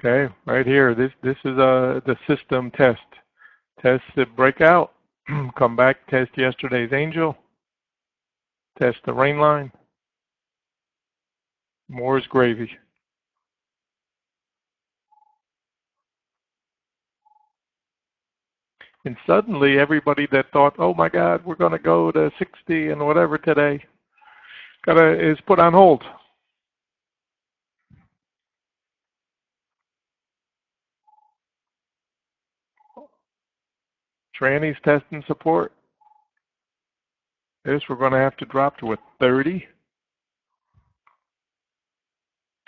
Okay, right here. This is the system test. Test the breakout. Come back, test yesterday's angel. Test the rain line. More is gravy. And suddenly everybody that thought, oh my God, we're going to go to 60 and whatever today, is put on hold. Trannies testing support. This we're going to have to drop to a 30.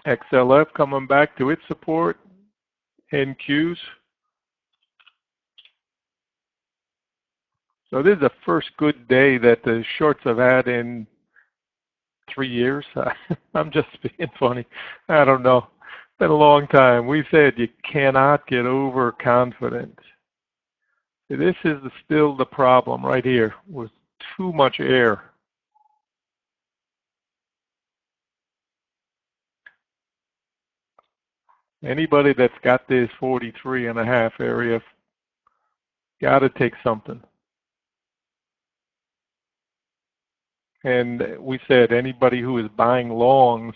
XLF coming back to its support. NQs. So this is the first good day that the shorts have had in 3 years. I'm just being funny. I don't know. It's been a long time. We said you cannot get overconfident. This is still the problem right here with too much air. Anybody that's got this 43.5 area got to take something. And we said anybody who is buying longs,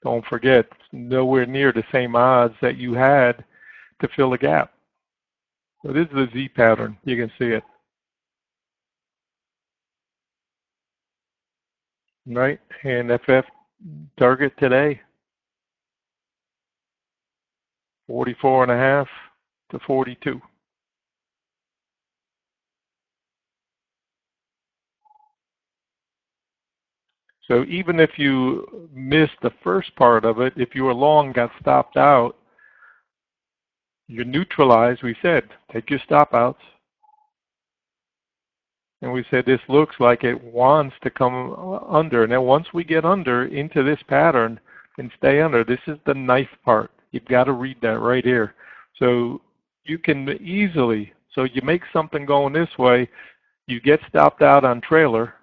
don't forget, nowhere near the same odds that you had to fill the gap. So this is the Z pattern. You can see it. Right? And FF target today, 44.5 to 42. So even if you missed the first part of it, if you were long, got stopped out, you're neutralized. We said, take your stop outs. And we said this looks like it wants to come under. Now once we get under into this pattern and stay under, this is the knife part. You've got to read that right here. So you can easily, so you make something going this way, you get stopped out on trailer.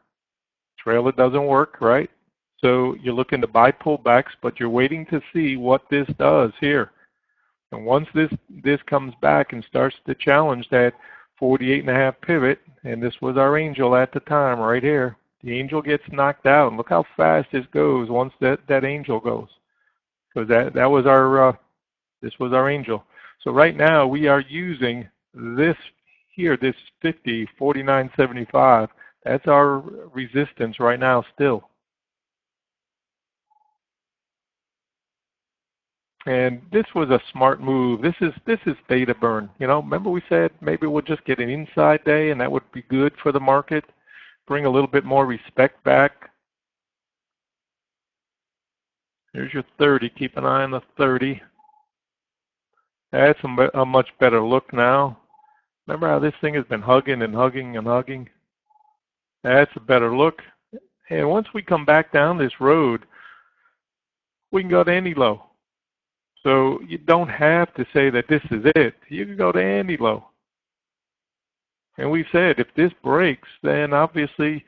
Trailer doesn't work, right? So you're looking to buy pullbacks, but you're waiting to see what this does here. And once this comes back and starts to challenge that 48.5 pivot, and this was our angel at the time right here, the angel gets knocked out. And look how fast this goes once that angel goes. Because that was our, this was our angel. So right now we are using this here, this 50, 49.75. That's our resistance right now still. And this was a smart move. This is beta burn. You know, remember we said maybe we'll just get an inside day and that would be good for the market, bring a little bit more respect back. Here's your 30. Keep an eye on the 30. That's a much better look now. Remember how this thing has been hugging and hugging and hugging? That's a better look. And once we come back down this road, we can go to any low. So you don't have to say that this is it. You can go to any low. And we said if this breaks, then obviously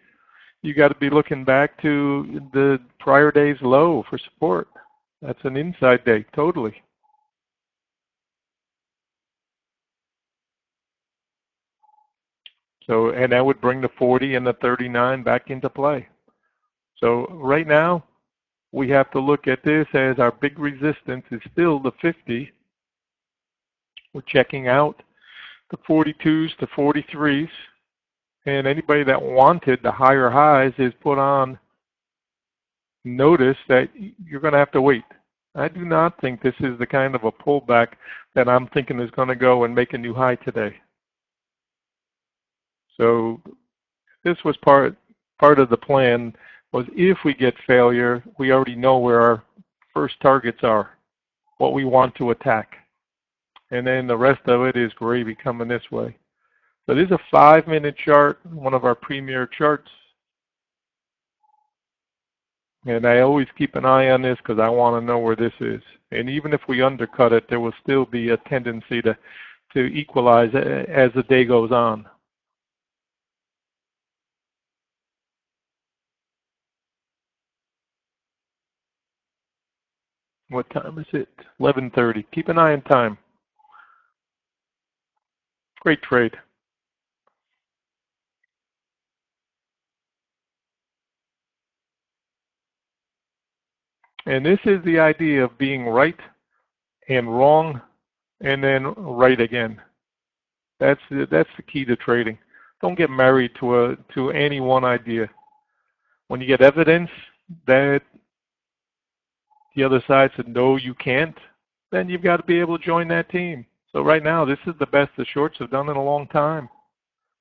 you got to be looking back to the prior day's low for support. That's an inside day, totally. So, and that would bring the 40 and the 39 back into play. So right now, we have to look at this as our big resistance is still the 50. We're checking out the 42s to 43s. And anybody that wanted the higher highs is put on notice that you're going to have to wait. I do not think this is the kind of a pullback that I'm thinking is going to go and make a new high today. So this was part of the plan, was if we get failure, we already know where our first targets are, what we want to attack. And then the rest of it is gravy coming this way. So this is a 5-minute chart, one of our premier charts. And I always keep an eye on this because I want to know where this is. And even if we undercut it, there will still be a tendency to equalize as the day goes on. What time is it? 11:30. Keep an eye on time. Great trade. And this is the idea of being right and wrong and then right again. That's the key to trading. Don't get married to any one idea. When you get evidence that the other side said, no, you can't, then you've got to be able to join that team. So right now, this is the best the shorts have done in a long time.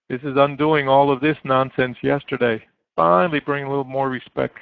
This is undoing all of this nonsense yesterday. Finally bringing a little more respect